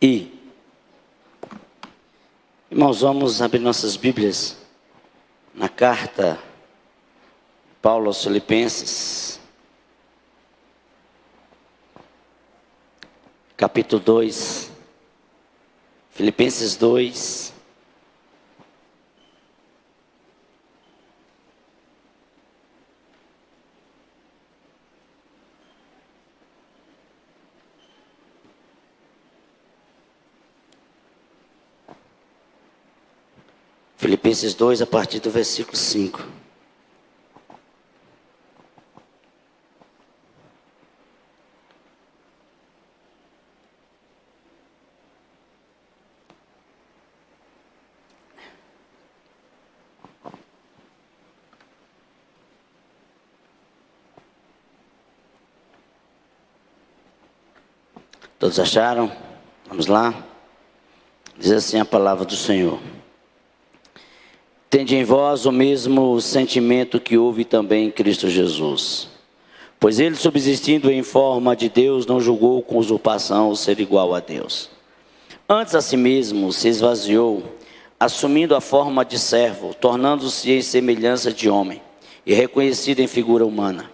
I. Irmãos, vamos abrir nossas Bíblias na carta Paulo aos Filipenses, capítulo 2, Filipenses 2, Filipenses 2, a partir do versículo 5. Todos acharam? Vamos lá? Diz assim a palavra do Senhor. Tende em vós o mesmo sentimento que houve também em Cristo Jesus. Pois ele, subsistindo em forma de Deus, não julgou com usurpação o ser igual a Deus. Antes a si mesmo se esvaziou, assumindo a forma de servo, tornando-se em semelhança de homem, e reconhecido em figura humana.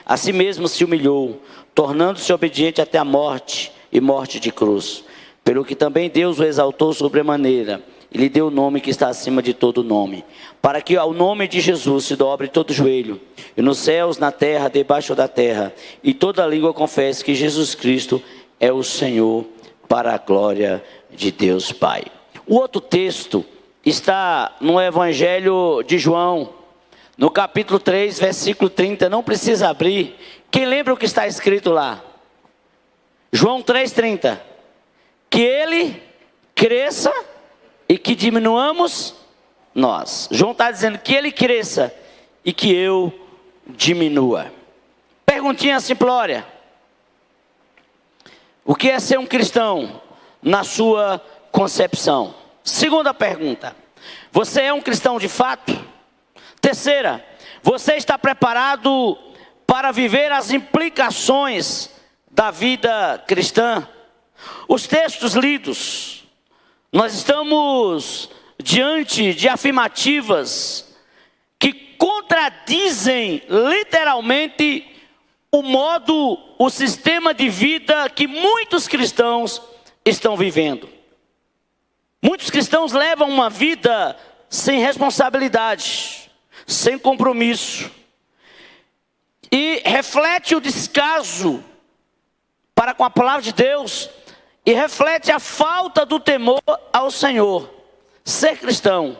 A si mesmo se humilhou, tornando-se obediente até a morte, e morte de cruz. Pelo que também Deus o exaltou sobremaneira, e lhe deu o nome que está acima de todo nome, para que ao nome de Jesus se dobre todo joelho, e nos céus, na terra, debaixo da terra, e toda língua confesse que Jesus Cristo é o Senhor, para a glória de Deus Pai. O outro texto está no Evangelho de João, no capítulo 3, versículo 30, não precisa abrir. Quem lembra o que está escrito lá? João 3,30, que ele cresça e que diminuamos nós. João está dizendo que ele cresça e que eu diminua. Perguntinha simplória: o que é ser um cristão na sua concepção? Segunda pergunta: você é um cristão de fato? Terceira: você está preparado para viver as implicações da vida cristã? Os textos lidos, nós estamos diante de afirmativas que contradizem literalmente o sistema de vida que muitos cristãos estão vivendo. Muitos cristãos levam uma vida sem responsabilidade, sem compromisso, e reflete o descaso para com a palavra de Deus, e reflete a falta do temor ao Senhor. Ser cristão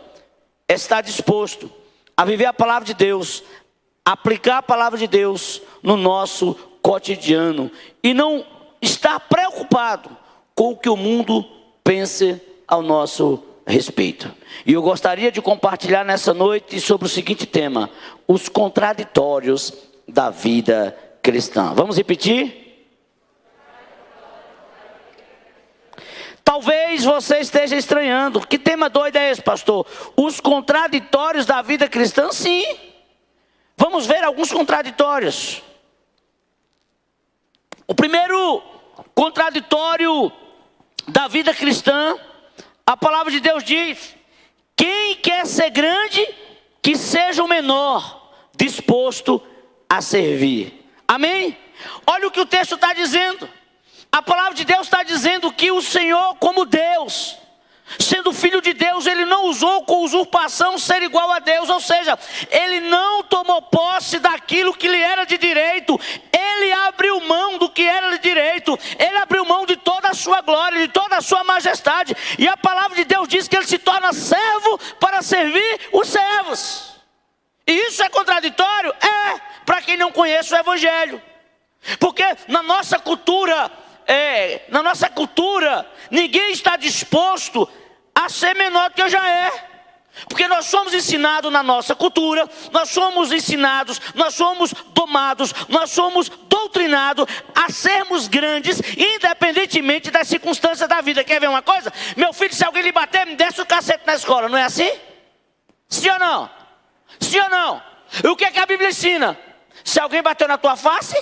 é estar disposto a viver a palavra de Deus, aplicar a palavra de Deus no nosso cotidiano, e não estar preocupado com o que o mundo pense ao nosso respeito. E eu gostaria de compartilhar nessa noite sobre o seguinte tema: os contraditórios da vida cristã. Vamos repetir? Talvez você esteja estranhando. Que tema doido é esse, pastor? Os contraditórios da vida cristã? Sim. Vamos ver alguns contraditórios. O primeiro contraditório da vida cristã, a palavra de Deus diz: quem quer ser grande, que seja o menor, disposto a servir. Amém? Olha o que o texto está dizendo. A palavra de Deus está dizendo que o Senhor, como Deus, sendo filho de Deus, ele não usou com usurpação ser igual a Deus, ou seja, ele não tomou posse daquilo que lhe era de direito, ele abriu mão do que era de direito, ele abriu mão de toda a sua glória, de toda a sua majestade, e a palavra de Deus diz que ele se torna servo para servir os servos. E isso é contraditório? É, para quem não conhece o Evangelho, porque na nossa cultura, ninguém está disposto a ser menor do que já é. Porque nós somos ensinados na nossa cultura, nós somos ensinados, nós somos domados, nós somos doutrinados a sermos grandes, independentemente das circunstâncias da vida. Quer ver uma coisa? Meu filho, se alguém lhe bater, me desce o cacete na escola, não é assim? Sim ou não? Sim ou não? E o que é que a Bíblia ensina? Se alguém bateu na tua face,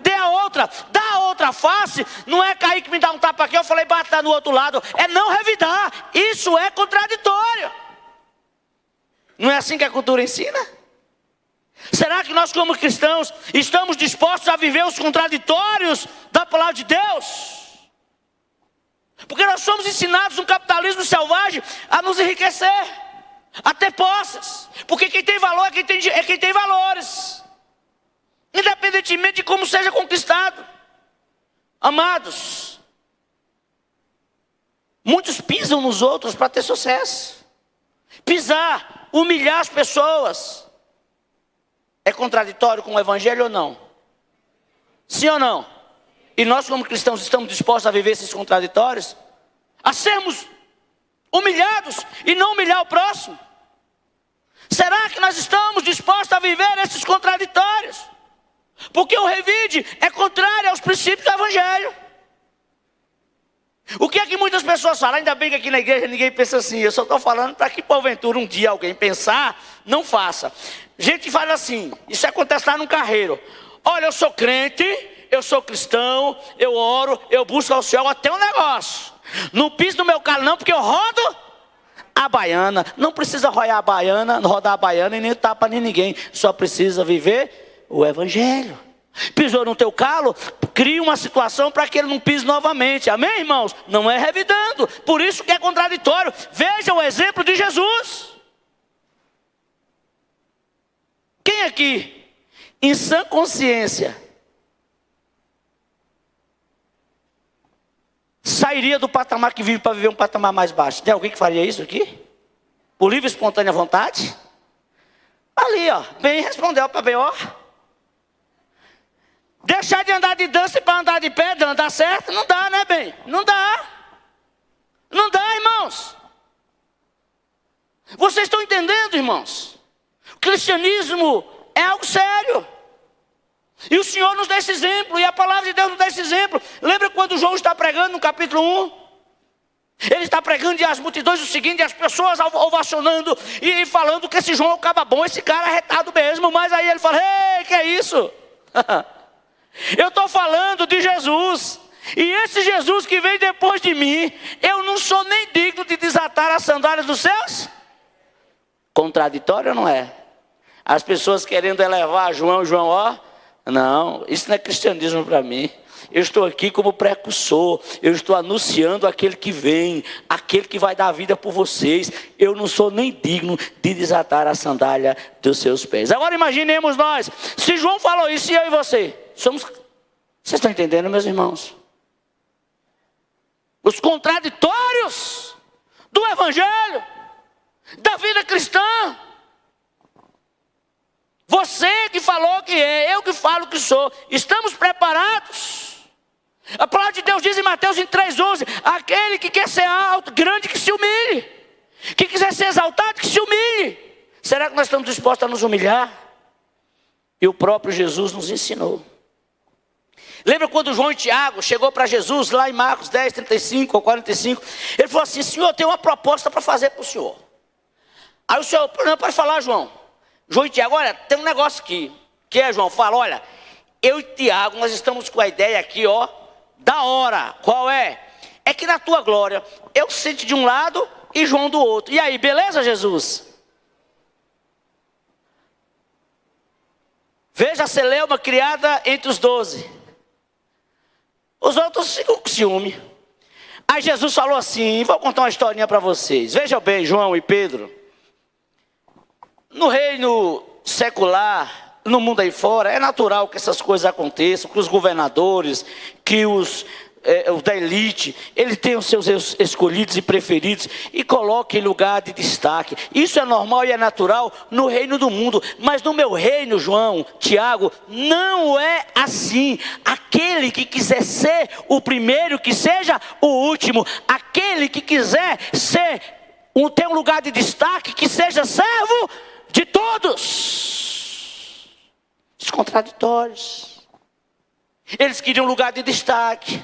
dê a outra, dá a outra face. Não é cair que me dá um tapa aqui, eu falei bata no outro lado. É não revidar, isso é contraditório. Não é assim que a cultura ensina? Será que nós como cristãos estamos dispostos a viver os contraditórios da palavra de Deus? Porque nós somos ensinados no capitalismo selvagem a nos enriquecer, a ter posses. Porque quem tem valor é quem tem valores, independentemente de como seja conquistado. Amados, muitos pisam nos outros para ter sucesso. Pisar, humilhar as pessoas, é contraditório com o evangelho ou não? Sim ou não? E nós como cristãos estamos dispostos a viver esses contraditórios? A sermos humilhados e não humilhar o próximo? Será que nós estamos dispostos a viver esses contraditórios? Porque o revide é contrário aos princípios do evangelho. O que é que muitas pessoas falam? Ainda bem que aqui na igreja ninguém pensa assim. Eu só estou falando para que porventura um dia alguém pensar, não faça. Gente fala assim, isso acontece lá no carreiro. Olha, eu sou crente, eu sou cristão, eu oro, eu busco ao Senhor até um negócio. Não piso no meu carro não, porque eu rodo a baiana. Não precisa rodar a baiana e nem tapa nem ninguém. Só precisa viver o evangelho. Pisou no teu calo, cria uma situação para que ele não pise novamente. Amém, irmãos? Não é revidando. Por isso que é contraditório. Veja o exemplo de Jesus. Quem aqui, em sã consciência, sairia do patamar que vive para viver um patamar mais baixo? Tem alguém que faria isso aqui? Por livre e espontânea vontade? Ali, ó, bem respondeu para B.O. Deixar de andar de dança para andar de pé, dá certo? Não dá, né, bem? Não dá. Não dá, irmãos. Vocês estão entendendo, irmãos? O cristianismo é algo sério. E o Senhor nos dá esse exemplo, e a palavra de Deus nos dá esse exemplo. Lembra quando João está pregando no capítulo 1? Ele está pregando e as multidões o seguinte, as pessoas ovacionando e falando que esse João é um caba bom, esse cara é retado mesmo. Mas aí ele fala, ei, que é isso? Eu estou falando de Jesus. E esse Jesus que veio depois de mim, eu não sou nem digno de desatar as sandálias dos seus. Contraditório ou não é? As pessoas querendo elevar João, ó. Não, isso não é cristianismo para mim. Eu estou aqui como precursor. Eu estou anunciando aquele que vem, aquele que vai dar a vida por vocês. Eu não sou nem digno de desatar a sandália dos seus pés. Agora imaginemos nós, se João falou isso, e eu e você? Vocês estão entendendo, meus irmãos? Os contraditórios do evangelho, da vida cristã. Você que falou que é, eu que falo que sou. Estamos preparados? A palavra de Deus diz em Mateus 3,11: aquele que quer ser alto, grande, que se humilhe. Que quiser ser exaltado, que se humilhe. Será que nós estamos dispostos a nos humilhar? E o próprio Jesus nos ensinou. Lembra quando João e Tiago chegou para Jesus, lá em Marcos 10, 35 ou 45. Ele falou assim, Senhor, eu tenho uma proposta para fazer para o Senhor. Aí o Senhor, não pode falar, João. João e Tiago, olha, tem um negócio aqui. Que é, João? Fala, olha, eu e Tiago, nós estamos com a ideia aqui, ó, da hora. Qual é? É que na tua glória, eu sento de um lado e João do outro. E aí, beleza, Jesus? Veja a celeuma criada entre os 12. Os outros ficam com ciúme. Aí Jesus falou assim, vou contar uma historinha para vocês. Veja bem, João e Pedro. No reino secular, no mundo aí fora, é natural que essas coisas aconteçam, que os governadores, que os da elite, eles têm os seus escolhidos e preferidos e colocam em lugar de destaque. Isso é normal e é natural no reino do mundo. Mas no meu reino, João, Tiago, não é assim. Aquele que quiser ser o primeiro, que seja o último. Aquele que quiser ter um lugar de destaque, que seja servo de todos. Os contraditórios. Eles queriam lugar de destaque.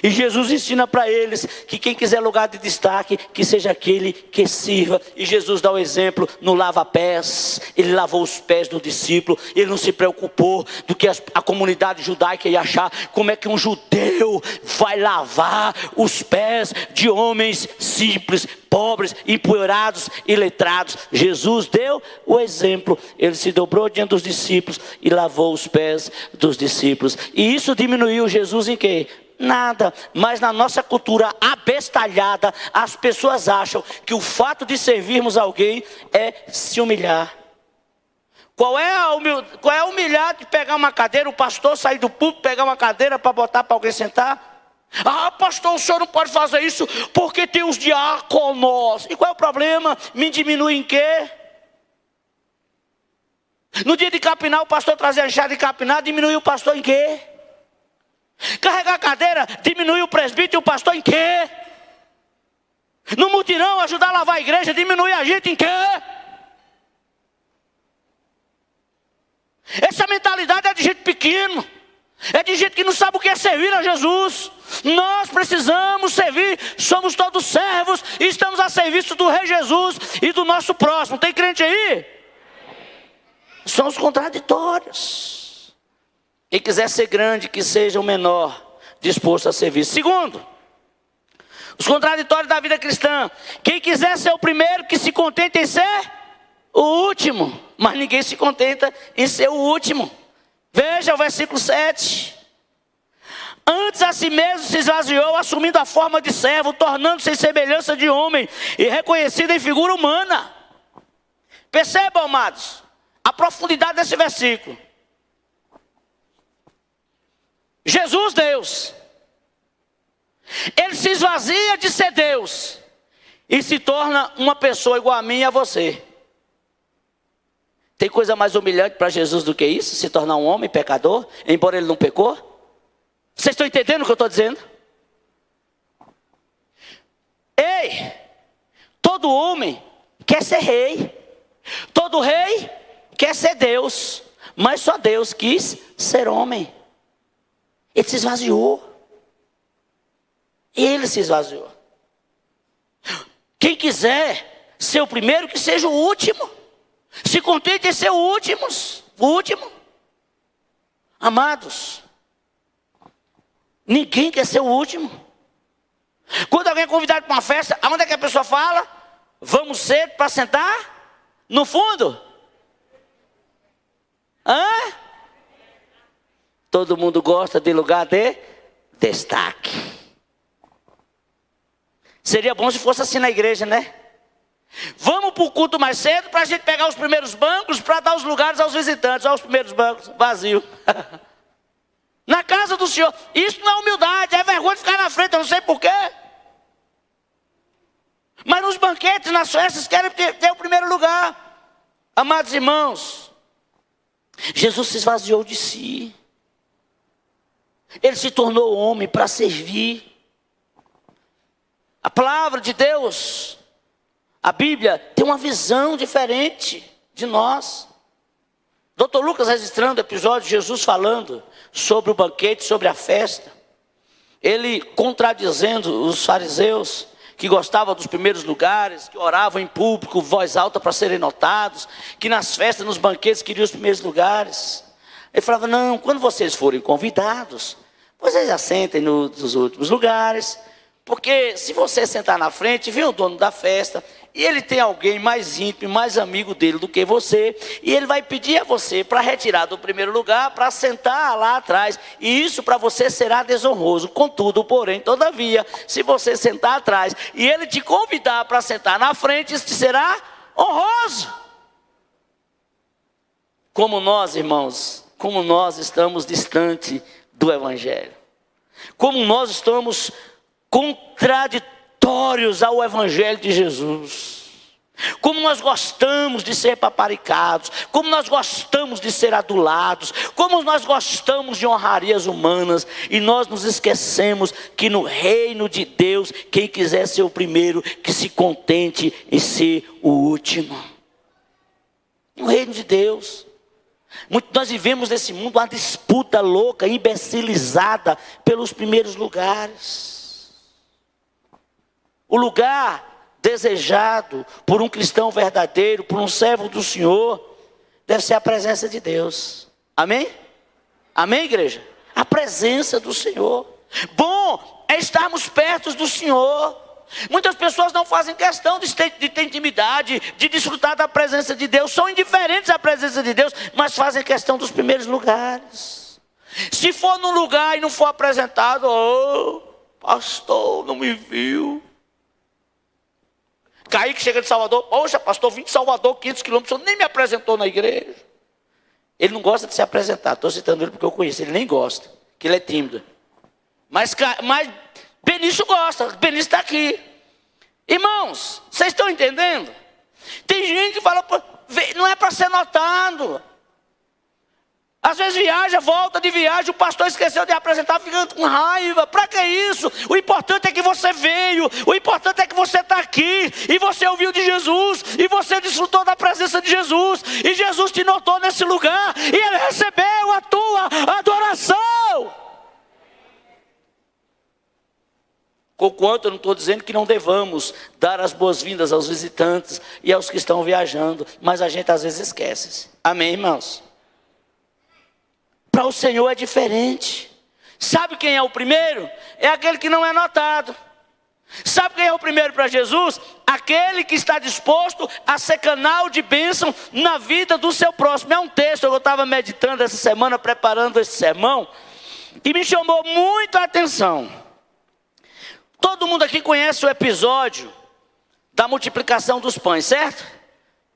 E Jesus ensina para eles que quem quiser lugar de destaque, que seja aquele que sirva. E Jesus dá o exemplo no lava-pés. Ele lavou os pés do discípulo. Ele não se preocupou do que a comunidade judaica ia achar. Como é que um judeu vai lavar os pés de homens simples, pobres, empoeirados e letrados? Jesus deu o exemplo. Ele se dobrou diante dos discípulos e lavou os pés dos discípulos. E isso diminuiu Jesus em quê? Nada, mas na nossa cultura abestalhada, as pessoas acham que o fato de servirmos alguém é se humilhar. Qual é humilhar de pegar uma cadeira, o pastor sair do púlpito, pegar uma cadeira para botar para alguém sentar? Ah, pastor, o senhor não pode fazer isso porque tem os diáconos. E qual é o problema? Me diminui em quê? No dia de capinar, o pastor trazia a enxada de capinar, diminuiu o pastor em quê? Carregar a cadeira, diminuir o presbítero e o pastor em quê? No mutirão, ajudar a lavar a igreja, diminuir a gente em quê? Essa mentalidade é de gente pequeno, é de gente que não sabe o que é servir a Jesus. Nós precisamos servir, somos todos servos e estamos a serviço do Rei Jesus e do nosso próximo. Tem crente aí? São os contraditórios. Quem quiser ser grande, que seja o menor, disposto a servir. Segundo, os contraditórios da vida cristã. Quem quiser ser o primeiro, que se contente em ser o último. Mas ninguém se contenta em ser o último. Veja o versículo 7. Antes a si mesmo se esvaziou, assumindo a forma de servo, tornando-se em semelhança de homem e reconhecido em figura humana. Percebam, amados, a profundidade desse versículo. Jesus, Deus, Ele se esvazia de ser Deus e se torna uma pessoa igual a mim e a você. Tem coisa mais humilhante para Jesus do que isso? Se tornar um homem pecador, embora Ele não pecou? Vocês estão entendendo o que eu estou dizendo? Ei, todo homem quer ser rei, todo rei quer ser Deus, mas só Deus quis ser homem. Ele se esvaziou. Ele se esvaziou. Quem quiser ser o primeiro, que seja o último. Se contente em ser o último. Amados, ninguém quer ser o último. Quando alguém é convidado para uma festa, aonde é que a pessoa fala? Vamos cedo para sentar? No fundo? Hã? Todo mundo gosta de lugar de destaque. Seria bom se fosse assim na igreja, né? Vamos para o culto mais cedo para a gente pegar os primeiros bancos para dar os lugares aos visitantes. Olha os primeiros bancos, vazio. Na casa do Senhor. Isso não é humildade, é vergonha de ficar na frente, eu não sei porquê. Mas nos banquetes, nas festas, querem ter o primeiro lugar. Amados irmãos, Jesus se esvaziou de si. Ele se tornou homem para servir. A palavra de Deus, a Bíblia, tem uma visão diferente de nós. Dr. Lucas registrando o episódio de Jesus falando sobre o banquete, sobre a festa. Ele contradizendo os fariseus que gostavam dos primeiros lugares, que oravam em público, voz alta para serem notados, que nas festas, nos banquetes queriam os primeiros lugares. Ele falava, não, quando vocês forem convidados, vocês assentem nos últimos lugares, porque se você sentar na frente, vem o dono da festa, e ele tem alguém mais íntimo, mais amigo dele do que você, e ele vai pedir a você para retirar do primeiro lugar, para sentar lá atrás, e isso para você será desonroso. Contudo, porém, todavia, se você sentar atrás, e ele te convidar para sentar na frente, isso te será honroso. Como nós, irmãos, como nós estamos distante do Evangelho, como nós estamos contraditórios ao Evangelho de Jesus, como nós gostamos de ser paparicados, como nós gostamos de ser adulados, como nós gostamos de honrarias humanas, e nós nos esquecemos que no reino de Deus, quem quiser ser o primeiro, que se contente em ser o último. No reino de Deus, Nós vivemos nesse mundo uma disputa louca, imbecilizada pelos primeiros lugares. O lugar desejado por um cristão verdadeiro, por um servo do Senhor, deve ser a presença de Deus. Amém? Amém, igreja? A presença do Senhor. Bom é estarmos perto do Senhor. Muitas pessoas não fazem questão de ter intimidade, de desfrutar da presença de Deus, são indiferentes à presença de Deus, mas fazem questão dos primeiros lugares. Se for num lugar e não for apresentado, oh, pastor, não me viu. Kaique chega de Salvador, poxa, pastor, vim de Salvador, 500 quilômetros, o senhor nem me apresentou na igreja. Ele não gosta de se apresentar, estou citando ele porque eu conheço, ele nem gosta, que ele é tímido. Mas Benício gosta, Benício está aqui. Irmãos, vocês estão entendendo? Tem gente que fala, não é para ser notado. Às vezes viaja, volta de viagem, o pastor esqueceu de apresentar, ficando com raiva. Para que isso? O importante é que você veio, o importante é que você está aqui, e você ouviu de Jesus, e você desfrutou da presença de Jesus, e Jesus te notou nesse lugar, e Ele recebeu a tua adoração. Conquanto eu não estou dizendo que não devamos dar as boas-vindas aos visitantes e aos que estão viajando, mas a gente às vezes esquece. Amém, irmãos? Para o Senhor é diferente. Sabe quem é o primeiro? É aquele que não é notado. Sabe quem é o primeiro para Jesus? Aquele que está disposto a ser canal de bênção na vida do seu próximo. É um texto que eu estava meditando essa semana, preparando esse sermão, e me chamou muito a atenção. Todo mundo aqui conhece o episódio da multiplicação dos pães, certo?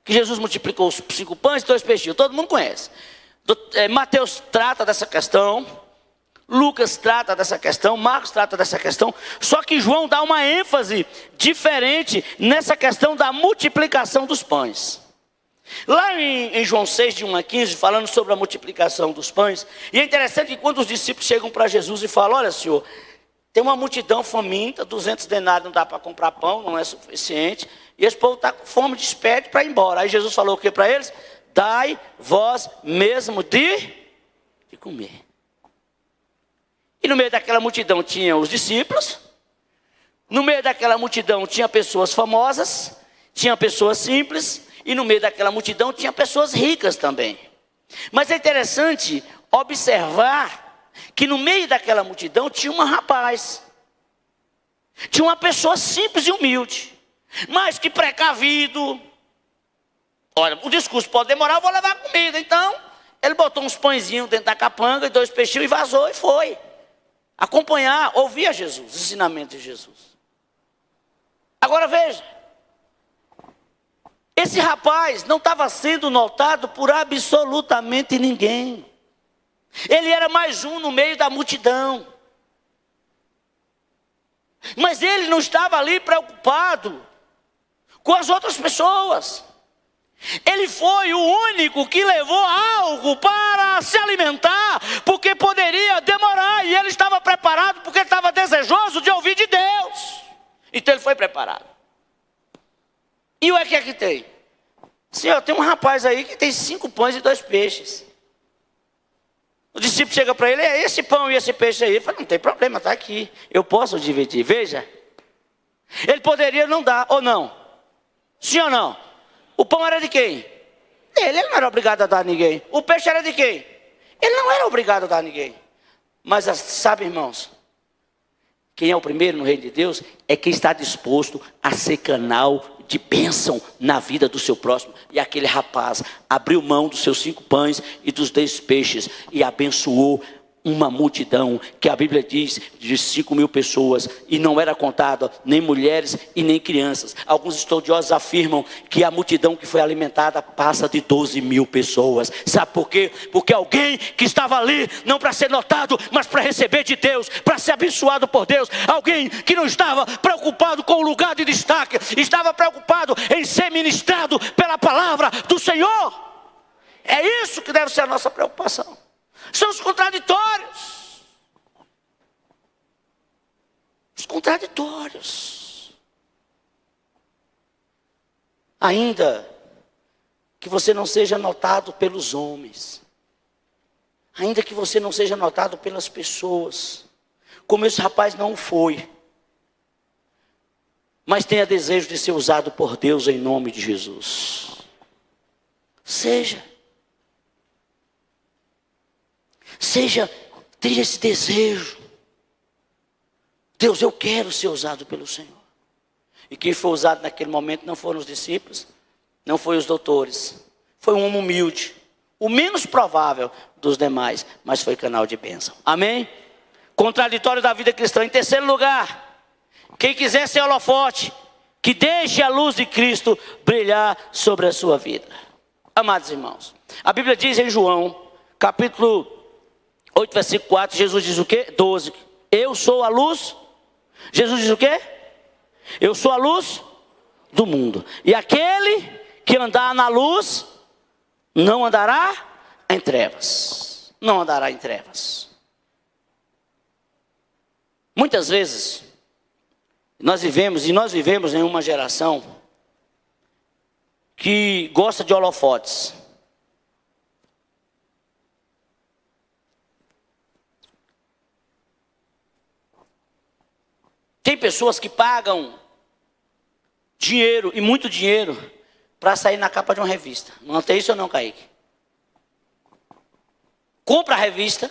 Que Jesus multiplicou os 5 pães e 2 peixinhos, todo mundo conhece. Mateus trata dessa questão, Lucas trata dessa questão, Marcos trata dessa questão, só que João dá uma ênfase diferente nessa questão da multiplicação dos pães. Lá em João 6, de 1 a 15, falando sobre a multiplicação dos pães, e é interessante que quando os discípulos chegam para Jesus e falam, olha Senhor, tem uma multidão faminta, 200 denários não dá para comprar pão, não é suficiente, e esse povo está com fome, despede para ir embora. Aí Jesus falou o que para eles? Dai vós mesmo de comer. E no meio daquela multidão tinha os discípulos, no meio daquela multidão tinha pessoas famosas, tinha pessoas simples, e no meio daquela multidão tinha pessoas ricas também. Mas é interessante observar que no meio daquela multidão tinha um rapaz, tinha uma pessoa simples e humilde, mas que precavido. Olha, o discurso pode demorar, eu vou levar comida. Então, ele botou uns pãezinhos dentro da capanga e 2 peixinhos e vazou e foi acompanhar, ouvir a Jesus, os ensinamentos de Jesus. Agora veja, esse rapaz não estava sendo notado por absolutamente ninguém. Ele era mais um no meio da multidão. Mas ele não estava ali preocupado com as outras pessoas. Ele foi o único que levou algo para se alimentar, porque poderia demorar, e ele estava preparado porque estava desejoso de ouvir de Deus. Então ele foi preparado. E o que é que tem? Senhor, tem um rapaz aí que tem 5 pães e 2 peixes. O discípulo chega para ele, é esse pão e esse peixe aí. Ele fala, não tem problema, está aqui, eu posso dividir. Veja, ele poderia não dar, ou não? Sim ou não? O pão era de quem? Ele não era obrigado a dar a ninguém. O peixe era de quem? Ele não era obrigado a dar a ninguém. Mas sabe, irmãos, quem é o primeiro no reino de Deus é quem está disposto a ser canal de bênção na vida do seu próximo. E aquele rapaz abriu mão dos seus 5 pães e dos 10 peixes e abençoou uma multidão, que a Bíblia diz de 5.000 pessoas, e não era contada nem mulheres e nem crianças. Alguns estudiosos afirmam que a multidão que foi alimentada passa de 12.000 pessoas. Sabe por quê? Porque alguém que estava ali, não para ser notado, mas para receber de Deus, para ser abençoado por Deus. Alguém que não estava preocupado com o lugar de destaque, estava preocupado em ser ministrado pela palavra do Senhor. É isso que deve ser a nossa preocupação. São os contraditórios. Os contraditórios. Ainda que você não seja notado pelos homens, Ainda que você não seja notado pelas pessoas, como esse rapaz não foi, mas tenha desejo de ser usado por Deus em nome de Jesus. Seja, tenha esse desejo. Deus, eu quero ser usado pelo Senhor. E quem foi usado naquele momento não foram os discípulos, não foi os doutores, foi um homem humilde, o menos provável dos demais, mas foi canal de bênção. Amém? Contraditório da vida cristã. Em terceiro lugar, quem quiser ser holofote, que deixe a luz de Cristo brilhar sobre a sua vida. Amados irmãos, a Bíblia diz em João, capítulo 8, versículo 4, Jesus diz o quê? 12. Eu sou a luz. Jesus diz o quê? Eu sou a luz do mundo. E aquele que andar na luz, não andará em trevas. Não andará em trevas. Muitas vezes, nós vivemos em uma geração que gosta de holofotes. Tem pessoas que pagam dinheiro, e muito dinheiro, para sair na capa de uma revista. Não tem isso ou não, Kaique? Compra a revista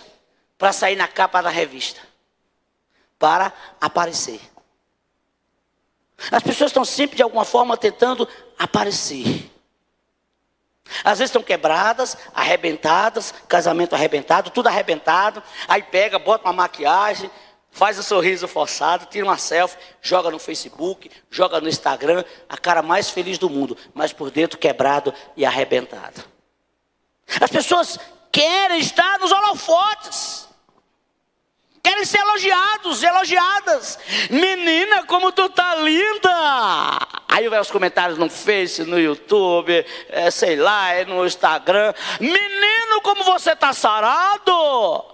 para sair na capa da revista, para aparecer. As pessoas estão sempre de alguma forma tentando aparecer. Às vezes estão quebradas, arrebentadas, casamento arrebentado, tudo arrebentado. Aí pega, bota uma maquiagem, faz um sorriso forçado, tira uma selfie, joga no Facebook, joga no Instagram, a cara mais feliz do mundo, mas por dentro quebrado e arrebentado. As pessoas querem estar nos holofotes, querem ser elogiados, elogiadas. Menina, como tu tá linda! Aí vai os comentários no Face, no YouTube, sei lá, no Instagram. Menino, como você tá sarado!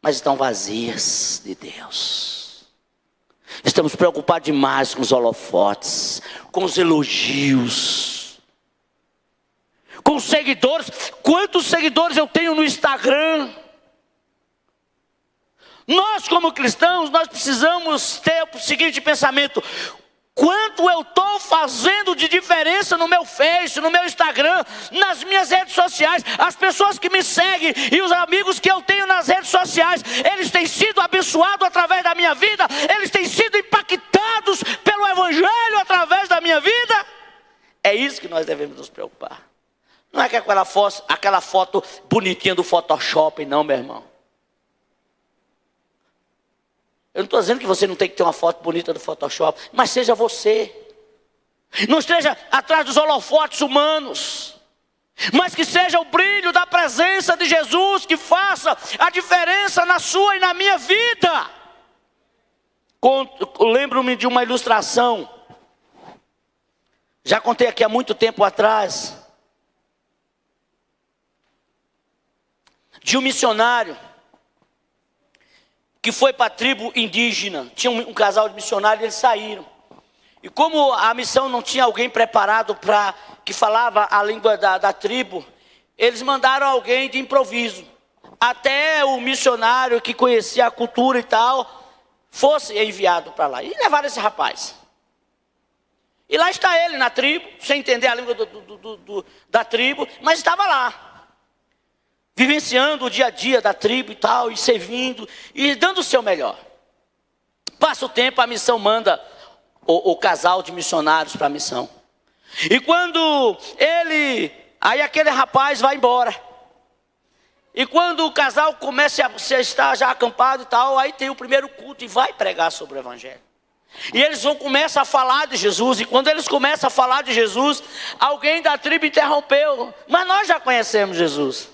Mas estão vazias de Deus. Estamos preocupados demais com os holofotes, com os elogios, com os seguidores. Quantos seguidores eu tenho no Instagram? Nós como cristãos, nós precisamos ter o seguinte pensamento: quanto eu estou fazendo de diferença no meu Face, no meu Instagram, nas minhas redes sociais? As pessoas que me seguem e os amigos que eu tenho nas redes sociais, eles têm sido abençoados através da minha vida? Eles têm sido impactados pelo Evangelho através da minha vida? É isso que nós devemos nos preocupar. Não é que aquela foto bonitinha do Photoshop, não, meu irmão. Eu não estou dizendo que você não tem que ter uma foto bonita do Photoshop, mas seja você. Não esteja atrás dos holofotes humanos, mas que seja o brilho da presença de Jesus que faça a diferença na sua e na minha vida. Lembro-me de uma ilustração, já contei aqui há muito tempo atrás, de um missionário que foi para a tribo indígena. Tinha um casal de missionários, eles saíram. E como a missão não tinha alguém preparado que falava a língua da tribo, eles mandaram alguém de improviso. Até o missionário que conhecia a cultura e tal, fosse enviado para lá. E levaram esse rapaz. E lá está ele na tribo, sem entender a língua da tribo, mas estava lá. Vivenciando o dia a dia da tribo e tal, e servindo, e dando o seu melhor. Passa o tempo, a missão manda o casal de missionários para a missão. E quando aí aquele rapaz vai embora. E quando o casal começa a estar já acampado e tal, aí tem o primeiro culto e vai pregar sobre o Evangelho. E eles começam a falar de Jesus, e quando eles começam a falar de Jesus, alguém da tribo interrompeu. Mas nós já conhecemos Jesus.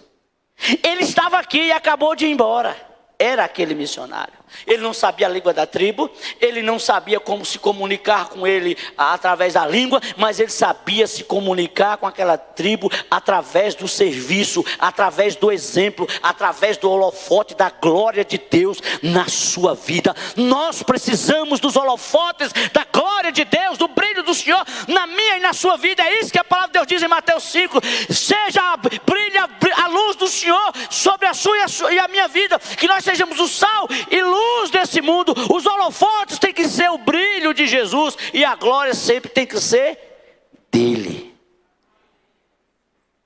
Ele estava aqui e acabou de ir embora. Era aquele missionário. Ele não sabia a língua da tribo, ele não sabia como se comunicar com ele através da língua, mas ele sabia se comunicar com aquela tribo através do serviço, através do exemplo, através do holofote da glória de Deus na sua vida. Nós precisamos dos holofotes da glória de Deus, do brilho do Senhor na minha e na sua vida. É isso que a palavra de Deus diz em Mateus 5. Brilha a luz do Senhor sobre a sua e a minha vida, que nós sejamos o sal e luz desse mundo. Os holofotes tem que ser o brilho de Jesus, e a glória sempre tem que ser dele.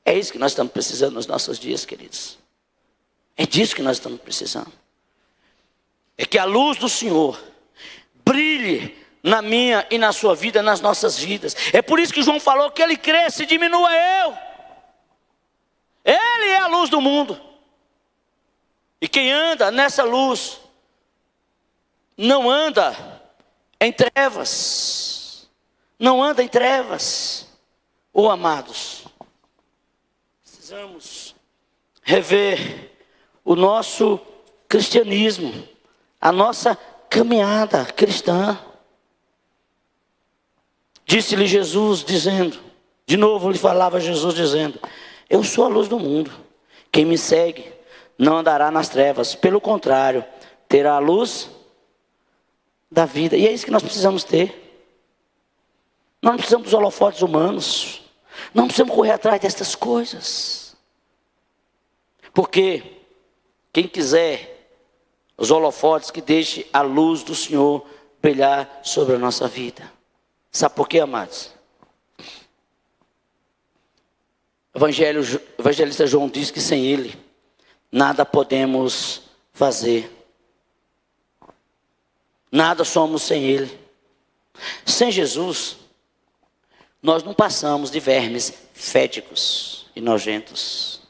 É isso que nós estamos precisando nos nossos dias, queridos. É disso que nós estamos precisando. É que a luz do Senhor brilhe na minha e na sua vida, nas nossas vidas. É por isso que João falou que ele cresce e diminua eu. Ele é a luz do mundo. E quem anda nessa luz não anda em trevas. Não anda em trevas. Oh, amados, precisamos rever o nosso cristianismo, a nossa caminhada cristã. Disse-lhe Jesus dizendo, de novo lhe falava Jesus dizendo: eu sou a luz do mundo. Quem me segue não andará nas trevas, pelo contrário, terá a luz da vida. E é isso que nós precisamos ter. Nós não precisamos dos holofotes humanos. Não precisamos correr atrás destas coisas. Porque quem quiser os holofotes, que deixe a luz do Senhor brilhar sobre a nossa vida. Sabe por quê, amados? O evangelista João diz que sem ele nada podemos fazer. Nada somos sem ele. Sem Jesus, nós não passamos de vermes féticos e nojentos.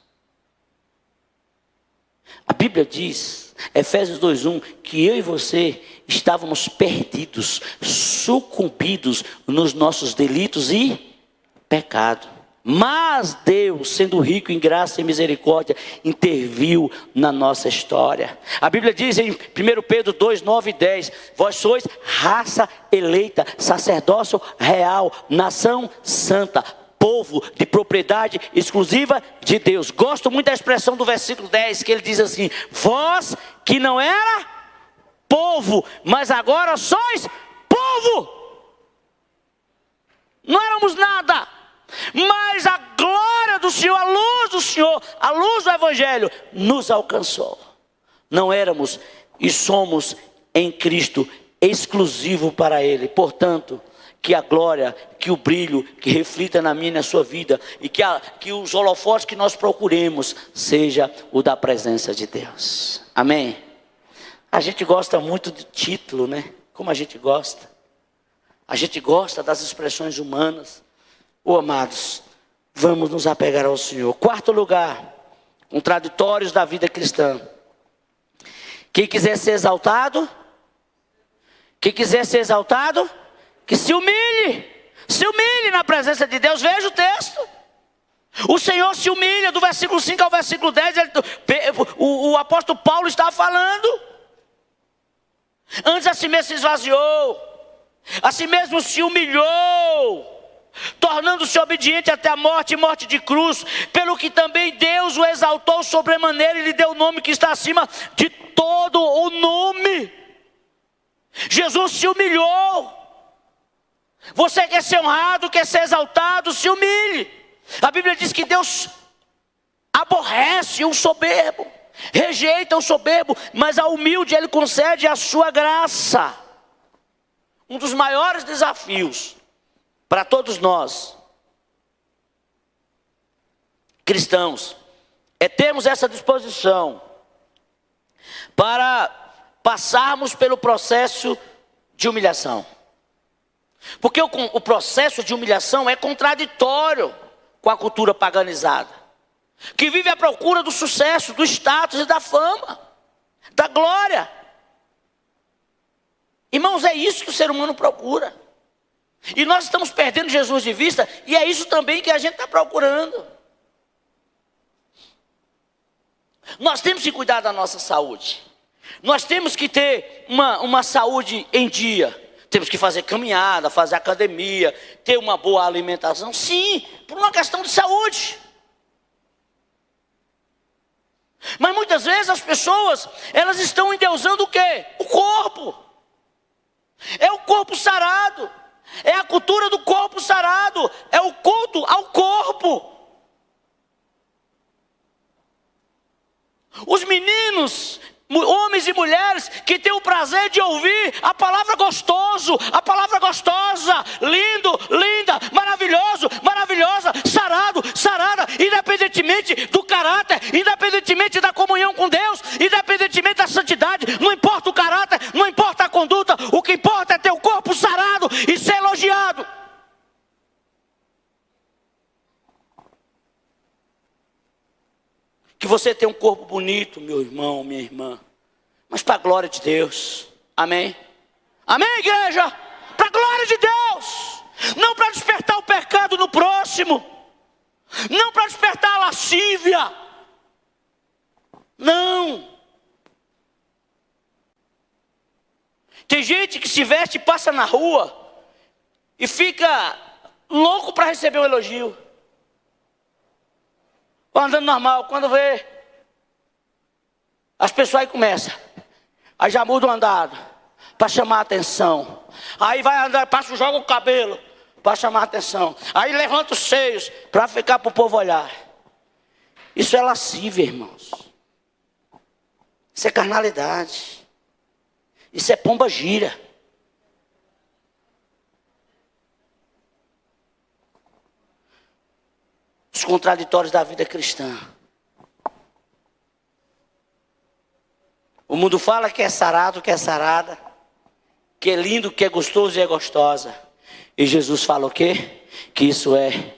A Bíblia diz, Efésios 2:1, que eu e você estávamos perdidos, sucumbidos nos nossos delitos e pecado. Mas Deus, sendo rico em graça e misericórdia, interviu na nossa história. A Bíblia diz em 1 Pedro 2, 9 e 10: vós sois raça eleita, sacerdócio real, nação santa, povo de propriedade exclusiva de Deus. Gosto muito da expressão do versículo 10, que ele diz assim: vós que não era povo, mas agora sois povo. Não éramos nada, mas a glória do Senhor, a luz do Senhor, a luz do Evangelho nos alcançou. Não éramos e somos em Cristo, exclusivo para Ele. Portanto, que a glória, que o brilho, que reflita na minha e na sua vida, e que os holofotes que nós procuremos, seja o da presença de Deus. Amém? A gente gosta muito de título, né? Como a gente gosta. A gente gosta das expressões humanas. Oh, amados, vamos nos apegar ao Senhor. Quarto lugar, contraditórios da vida cristã. Quem quiser ser exaltado, que se humilhe na presença de Deus. Veja o texto. O Senhor se humilha, do versículo 5 ao versículo 10, o apóstolo Paulo estava falando. Antes a si mesmo se esvaziou, a si mesmo se humilhou, tornando-se obediente até a morte e morte de cruz, pelo que também Deus o exaltou sobremaneira e lhe deu o nome que está acima de todo o nome. Jesus se humilhou. Você quer ser honrado, quer ser exaltado, se humilhe. A Bíblia diz que Deus aborrece o soberbo, rejeita o soberbo, mas ao humilde Ele concede a sua graça. Um dos maiores desafios para todos nós, cristãos, é termos essa disposição para passarmos pelo processo de humilhação. Porque o processo de humilhação é contraditório com a cultura paganizada, que vive à procura do sucesso, do status e da fama, da glória. Irmãos, é isso que o ser humano procura. E nós estamos perdendo Jesus de vista, e é isso também que a gente está procurando. Nós temos que cuidar da nossa saúde. Nós temos que ter uma saúde em dia. Temos que fazer caminhada, fazer academia, ter uma boa alimentação. Sim, por uma questão de saúde. Mas muitas vezes as pessoas, elas estão endeusando o quê? O corpo. É o corpo sarado. É a cultura do corpo sarado. É o culto ao corpo. Os meninos, homens e mulheres que têm o prazer de ouvir a palavra gostoso, a palavra gostosa, lindo, linda, maravilhoso, maravilhosa, sarado, sarada, independentemente do caráter, independentemente da comunhão com Deus, independentemente da santidade, não importa o caráter, não importa a conduta, o que importa é ter o corpo sarado e ser elogiado. Que você tenha um corpo bonito, meu irmão, minha irmã, mas para a glória de Deus. Amém? Amém, igreja? Para a glória de Deus. Não para despertar o pecado no próximo. Não para despertar a lascívia. Não. Tem gente que se veste e passa na rua e fica louco para receber um elogio. Andando normal, quando vê, as pessoas aí começam, aí já muda o andado, para chamar a atenção. Aí vai andar, joga o cabelo, para chamar a atenção. Aí levanta os seios, para ficar para o povo olhar. Isso é lascívia, irmãos. Isso é carnalidade. Isso é pomba gira. Os contraditórios da vida cristã. O mundo fala que é sarado, que é sarada, que é lindo, que é gostoso e é gostosa. E Jesus fala o quê? Que isso é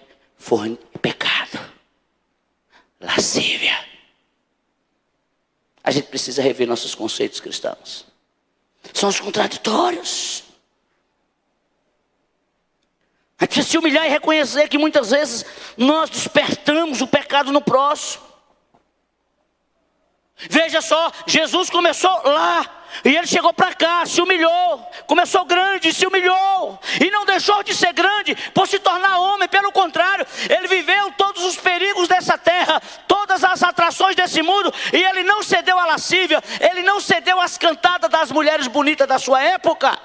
pecado, lascívia. A gente precisa rever nossos conceitos cristãos. São os contraditórios. A gente precisa se humilhar e reconhecer que muitas vezes nós despertamos o pecado no próximo. Veja só, Jesus começou lá e ele chegou para cá, se humilhou. Começou grande, se humilhou e não deixou de ser grande por se tornar homem. Pelo contrário, ele viveu todos os perigos dessa terra, todas as atrações desse mundo, e ele não cedeu à lascívia, ele não cedeu às cantadas das mulheres bonitas da sua época.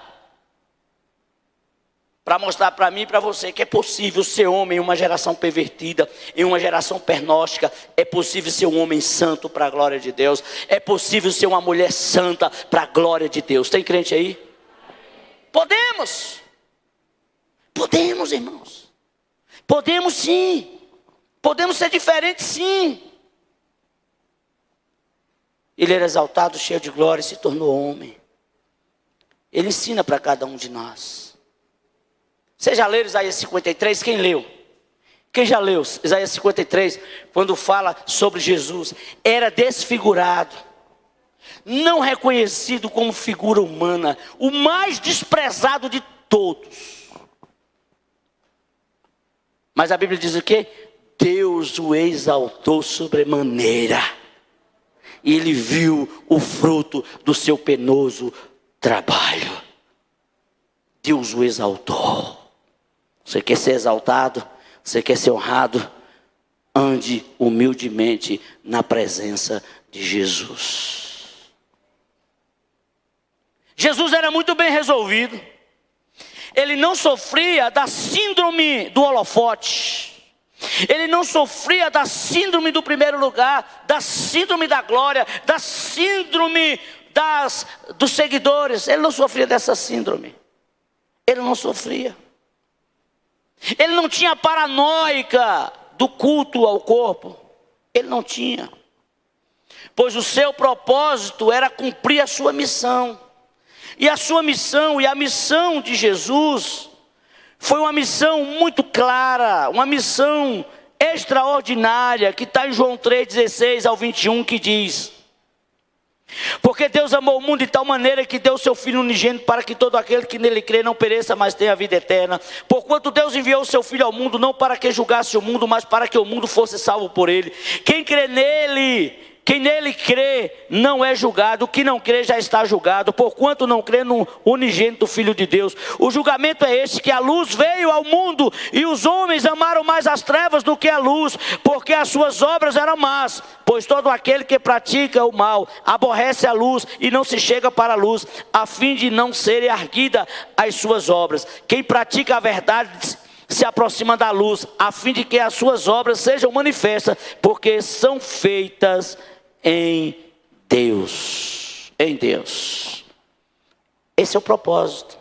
Para mostrar para mim e para você que é possível ser homem em uma geração pervertida, em uma geração pernóstica. É possível ser um homem santo para a glória de Deus. É possível ser uma mulher santa para a glória de Deus. Tem crente aí? Podemos. Podemos, irmãos. Podemos sim. Podemos ser diferentes sim. Ele era exaltado, cheio de glória e se tornou homem. Ele ensina para cada um de nós. Você já leu Isaías 53? Quem leu? Quem já leu Isaías 53? Quando fala sobre Jesus. Era desfigurado, não reconhecido como figura humana, o mais desprezado de todos. Mas a Bíblia diz o quê? Deus o exaltou sobremaneira. E ele viu o fruto do seu penoso trabalho. Deus o exaltou. Você quer ser exaltado? Você quer ser honrado? Ande humildemente na presença de Jesus. Jesus era muito bem resolvido. Ele não sofria da síndrome do holofote. Ele não sofria da síndrome do primeiro lugar, da síndrome da glória, da síndrome dos seguidores. Ele não sofria dessa síndrome. Ele não sofria. Ele não tinha paranoica do culto ao corpo. Ele não tinha. Pois o seu propósito era cumprir a sua missão. E a sua missão e a missão de Jesus foi uma missão muito clara, uma missão extraordinária, que está em João 3:16 ao 21, que diz: porque Deus amou o mundo de tal maneira que deu o seu Filho unigênito, para que todo aquele que nele crê não pereça, mas tenha a vida eterna. Porquanto Deus enviou o seu Filho ao mundo, não para que julgasse o mundo, mas para que o mundo fosse salvo por ele. Quem crê nele quem nele crê não é julgado, o que não crê já está julgado, porquanto não crê no unigênito Filho de Deus. O julgamento é este, que a luz veio ao mundo, e os homens amaram mais as trevas do que a luz, porque as suas obras eram más. Pois todo aquele que pratica o mal, aborrece a luz, e não se chega para a luz, a fim de não serem arguidas as suas obras. Quem pratica a verdade se aproxima da luz, a fim de que as suas obras sejam manifestas, porque são feitas em Deus. Em Deus. Esse é o propósito.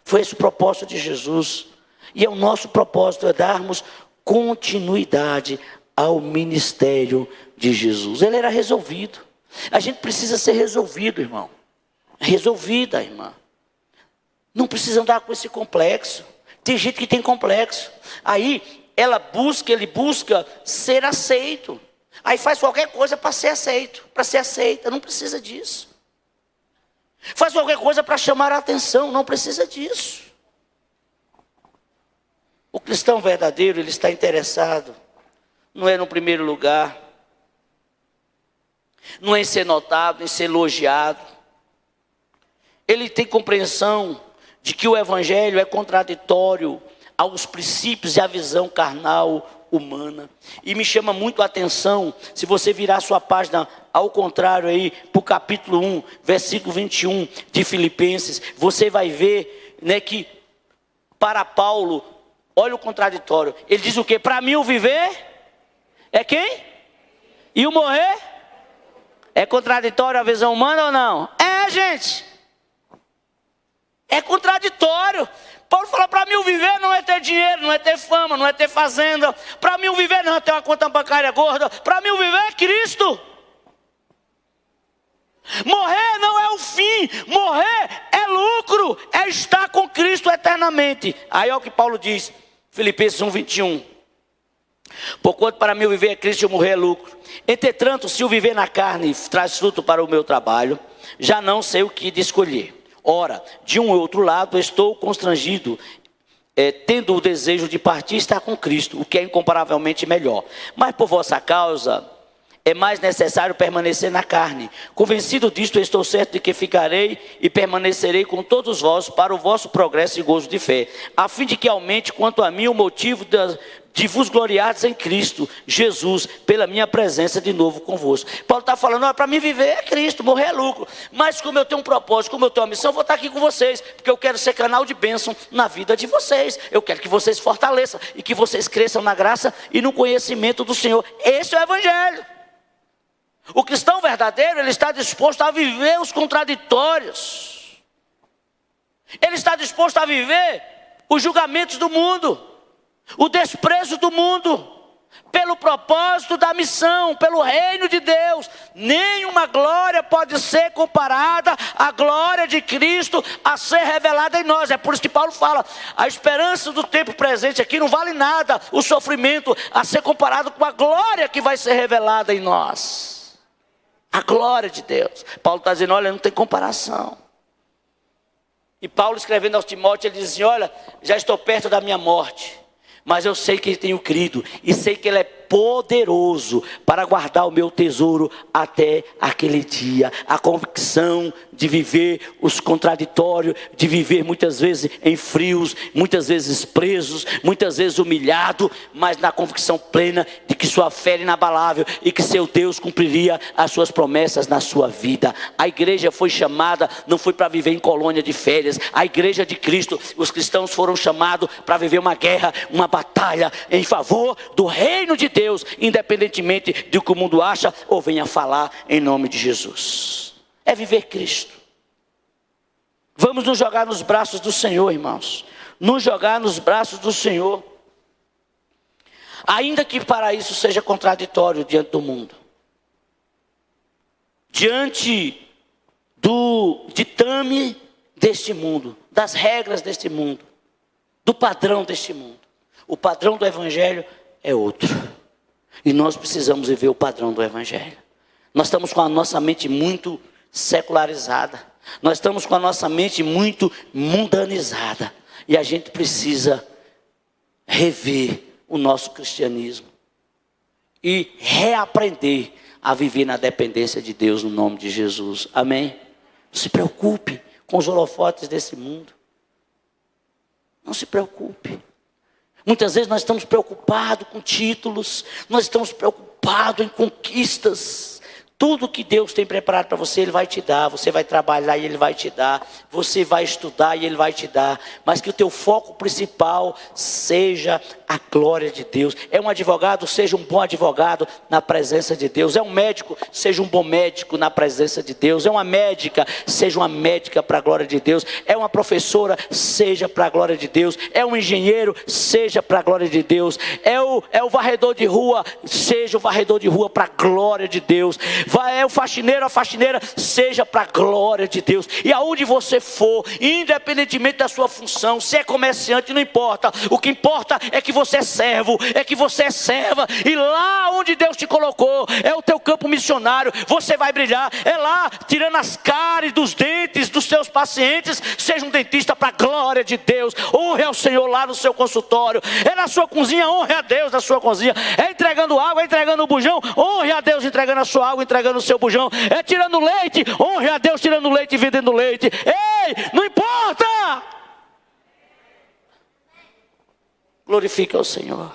Foi esse o propósito de Jesus. E é o nosso propósito, é darmos continuidade ao ministério de Jesus. Ele era resolvido. A gente precisa ser resolvido, irmão. Resolvida, irmã. Não precisa andar com esse complexo. Tem gente que tem complexo. Aí ele busca ser aceito. Aí faz qualquer coisa para ser aceito, para ser aceita. Não precisa disso. Faz qualquer coisa para chamar a atenção. Não precisa disso. O cristão verdadeiro, ele está interessado. Não é no primeiro lugar. Não é em ser notado, em ser elogiado. Ele tem compreensão de que o evangelho é contraditório aos princípios e à visão carnal humana. E me chama muito a atenção, se você virar sua página ao contrário aí, para o capítulo 1, versículo 21 de Filipenses, você vai ver, né, que para Paulo, olha o contraditório, ele diz o quê? Para mim o viver é quem? E o morrer? É contraditório à visão humana ou não? É, gente. É contraditório. Paulo fala, para mim o viver não é ter dinheiro, não é ter fama, não é ter fazenda. Para mim o viver não é ter uma conta bancária gorda. Para mim o viver é Cristo. Morrer não é o fim, morrer é lucro, é estar com Cristo eternamente. Aí é o que Paulo diz, Filipenses 1, 21. Porquanto para mim o viver é Cristo e o morrer é lucro. Entretanto, se o viver na carne traz fruto para o meu trabalho, já não sei o que de escolher. Ora, de um ou outro lado estou constrangido, tendo o desejo de partir e estar com Cristo, o que é incomparavelmente melhor. Mas por vossa causa é mais necessário permanecer na carne. Convencido disto, estou certo de que ficarei e permanecerei com todos vós para o vosso progresso e gozo de fé, a fim de que aumente quanto a mim o motivo de vos gloriardes em Cristo Jesus, pela minha presença de novo convosco. Paulo está falando, para mim viver é Cristo, morrer é lucro. Mas como eu tenho um propósito, como eu tenho uma missão, eu vou estar aqui com vocês, porque eu quero ser canal de bênção na vida de vocês. Eu quero que vocês fortaleçam e que vocês cresçam na graça e no conhecimento do Senhor. Esse é o evangelho. O cristão verdadeiro, ele está disposto a viver os contraditórios. Ele está disposto a viver os julgamentos do mundo, o desprezo do mundo, pelo propósito da missão, pelo reino de Deus. Nenhuma glória pode ser comparada à glória de Cristo a ser revelada em nós. É por isso que Paulo fala, a esperança do tempo presente aqui não vale nada, o sofrimento a ser comparado com a glória que vai ser revelada em nós. A glória de Deus. Paulo está dizendo, olha, não tem comparação. E Paulo escrevendo aos Timóteos, ele diz assim, olha, já estou perto da minha morte, mas eu sei que tenho crido, e sei que Ele é poderoso para guardar o meu tesouro até aquele dia. A convicção de viver os contraditórios, de viver muitas vezes em frios, muitas vezes presos, muitas vezes humilhado, mas na convicção plena de que sua fé era inabalável e que seu Deus cumpriria as suas promessas na sua vida. A igreja foi chamada, não foi para viver em colônia de férias. A igreja de Cristo, os cristãos foram chamados para viver uma guerra, uma batalha em favor do reino de Deus, independentemente do que o mundo acha ou venha falar em nome de Jesus. É viver Cristo. Vamos nos jogar nos braços do Senhor, irmãos. Nos jogar nos braços do Senhor. Ainda que para isso seja contraditório diante do mundo. Diante do ditame deste mundo, das regras deste mundo, do padrão deste mundo. O padrão do evangelho é outro. E nós precisamos viver o padrão do evangelho. Nós estamos com a nossa mente muito secularizada. Nós estamos com a nossa mente muito mundanizada. E a gente precisa rever o nosso cristianismo. E reaprender a viver na dependência de Deus no nome de Jesus. Amém? Não se preocupe com os holofotes desse mundo. Não se preocupe. Muitas vezes nós estamos preocupados com títulos, nós estamos preocupados em conquistas. Tudo que Deus tem preparado para você, Ele vai te dar. Você vai trabalhar e Ele vai te dar. Você vai estudar e Ele vai te dar. Mas que o teu foco principal seja a glória de Deus. É um advogado, seja um bom advogado na presença de Deus. É um médico, seja um bom médico na presença de Deus. É uma médica, seja uma médica para a glória de Deus. É uma professora, seja para a glória de Deus. É um engenheiro, seja para a glória de Deus. É o varredor de rua, seja o varredor de rua para a glória de Deus. É o faxineiro, a faxineira, seja para a glória de Deus. E aonde você for, independentemente da sua função, se é comerciante, não importa. O que importa é que você é servo, é que você é serva. E lá onde Deus te colocou, é o teu campo missionário. Você vai brilhar, é lá, tirando as cáries dos dentes dos seus pacientes. Seja um dentista para a glória de Deus. Honre ao Senhor lá no seu consultório. É na sua cozinha, honre a Deus na sua cozinha. É entregando água, é entregando o bujão, honre a Deus entregando a sua água, entregando o seu bujão. É tirando leite, honre a Deus tirando leite e vendendo leite. Ei, não importa. Glorifique ao Senhor.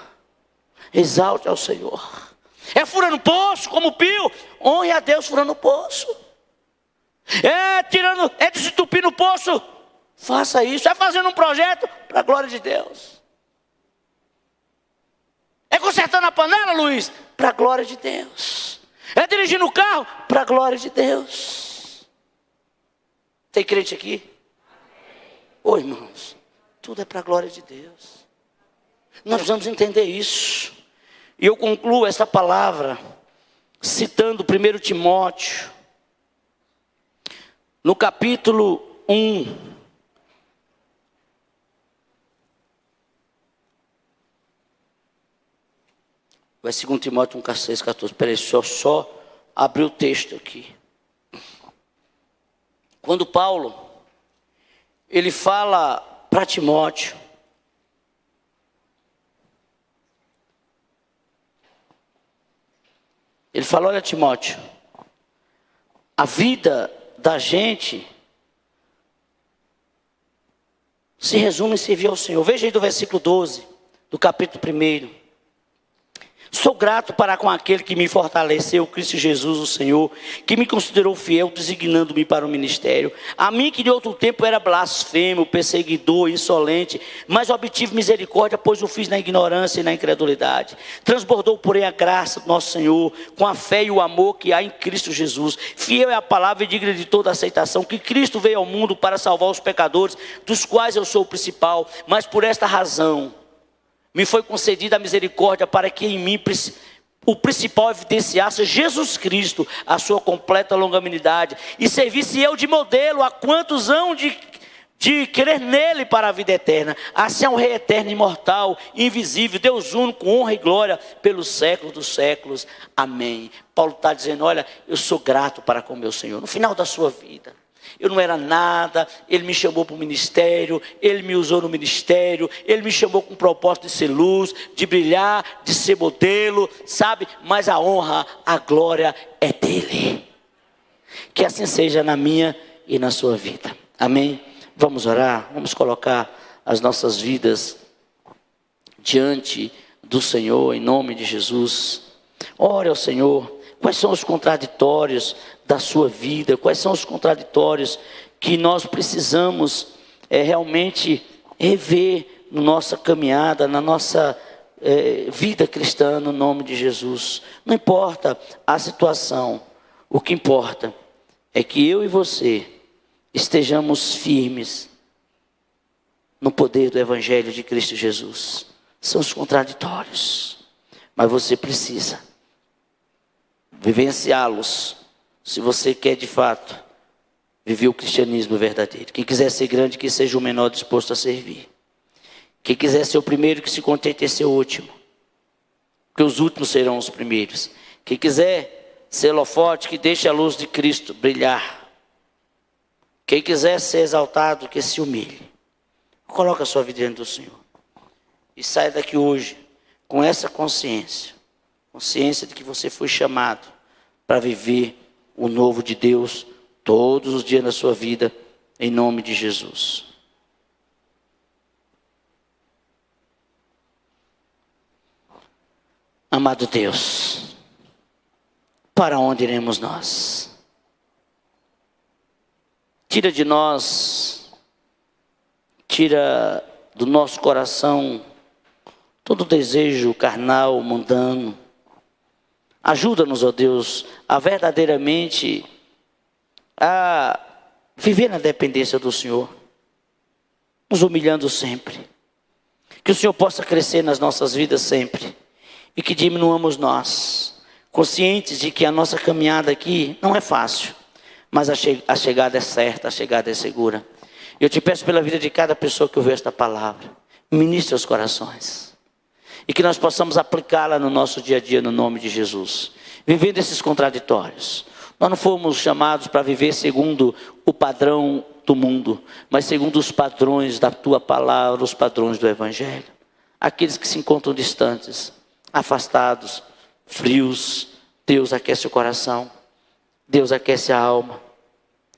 Exalte ao Senhor. É furando poço como Pio, honre a Deus furando poço. É desentupindo o poço, faça isso. É fazendo um projeto para a glória de Deus. É consertando a panela, Luiz, para a glória de Deus. É dirigindo o carro para a glória de Deus. Tem crente aqui? Ô irmãos, tudo é para a glória de Deus. Nós precisamos entender isso. E eu concluo essa palavra citando 1 Timóteo, no capítulo 1. Vai 2 Timóteo 1, 6, 14. Espera aí, só abrir o texto aqui. Quando Paulo, ele fala para Timóteo, ele fala: olha Timóteo, a vida da gente se resume em servir ao Senhor. Veja aí do versículo 12, do capítulo 1. Sou grato para com aquele que me fortaleceu, Cristo Jesus, o Senhor, que me considerou fiel, designando-me para o ministério. A mim que de outro tempo era blasfemo, perseguidor, insolente, mas obtive misericórdia, pois o fiz na ignorância e na incredulidade. Transbordou, porém, a graça do nosso Senhor, com a fé e o amor que há em Cristo Jesus. Fiel é a palavra e digna de toda aceitação, que Cristo veio ao mundo para salvar os pecadores, dos quais eu sou o principal, mas por esta razão me foi concedida a misericórdia para que em mim o principal evidenciasse Jesus Cristo, a sua completa longanimidade, e servisse eu de modelo a quantos hão de crer nele para a vida eterna. Assim é um Rei eterno, imortal, invisível, Deus único, com honra e glória pelos séculos dos séculos. Amém. Paulo está dizendo: olha, eu sou grato para com meu Senhor. No final da sua vida, eu não era nada, Ele me chamou para o ministério, Ele me usou no ministério, Ele me chamou com o propósito de ser luz, de brilhar, de ser modelo, sabe? Mas a honra, a glória é dEle. Que assim seja na minha e na sua vida. Amém? Vamos orar, vamos colocar as nossas vidas diante do Senhor, em nome de Jesus. Ore ao Senhor. Quais são os contraditórios da sua vida? Quais são os contraditórios que nós precisamos realmente rever na nossa caminhada, na nossa vida cristã, no nome de Jesus? Não importa a situação, o que importa é que eu e você estejamos firmes no poder do Evangelho de Cristo Jesus. São os contraditórios, mas você precisa vivenciá-los, se você quer de fato viver o cristianismo verdadeiro. Quem quiser ser grande, que seja o menor disposto a servir. Quem quiser ser o primeiro, que se contente em ser o último, porque os últimos serão os primeiros. Quem quiser ser holofote, que deixe a luz de Cristo brilhar. Quem quiser ser exaltado, que se humilhe. Coloque a sua vida diante do Senhor e saia daqui hoje com essa consciência de que você foi chamado para viver o novo de Deus todos os dias na sua vida, em nome de Jesus. Amado Deus, para onde iremos nós? Tira de nós, tira do nosso coração todo desejo carnal, mundano. Ajuda-nos, ó Deus, a verdadeiramente a viver na dependência do Senhor, nos humilhando sempre. Que o Senhor possa crescer nas nossas vidas sempre e que diminuamos nós, conscientes de que a nossa caminhada aqui não é fácil, mas a chegada é certa, a chegada é segura. Eu te peço pela vida de cada pessoa que ouviu esta palavra, ministre os corações e que nós possamos aplicá-la no nosso dia a dia, no nome de Jesus, vivendo esses contraditórios. Nós não fomos chamados para viver segundo o padrão do mundo, mas segundo os padrões da tua palavra, os padrões do Evangelho. Aqueles que se encontram distantes, afastados, frios, Deus aquece o coração, Deus aquece a alma.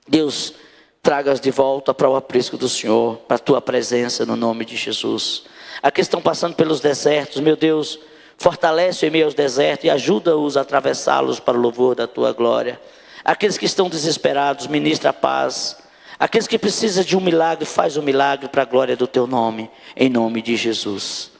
Deus, traga-as de volta para o aprisco do Senhor, para a tua presença no nome de Jesus. Aqueles que estão passando pelos desertos, meu Deus, fortalece em meio aos desertos e ajuda-os a atravessá-los para o louvor da tua glória. Aqueles que estão desesperados, ministra a paz. Aqueles que precisam de um milagre, faz um milagre para a glória do teu nome, em nome de Jesus.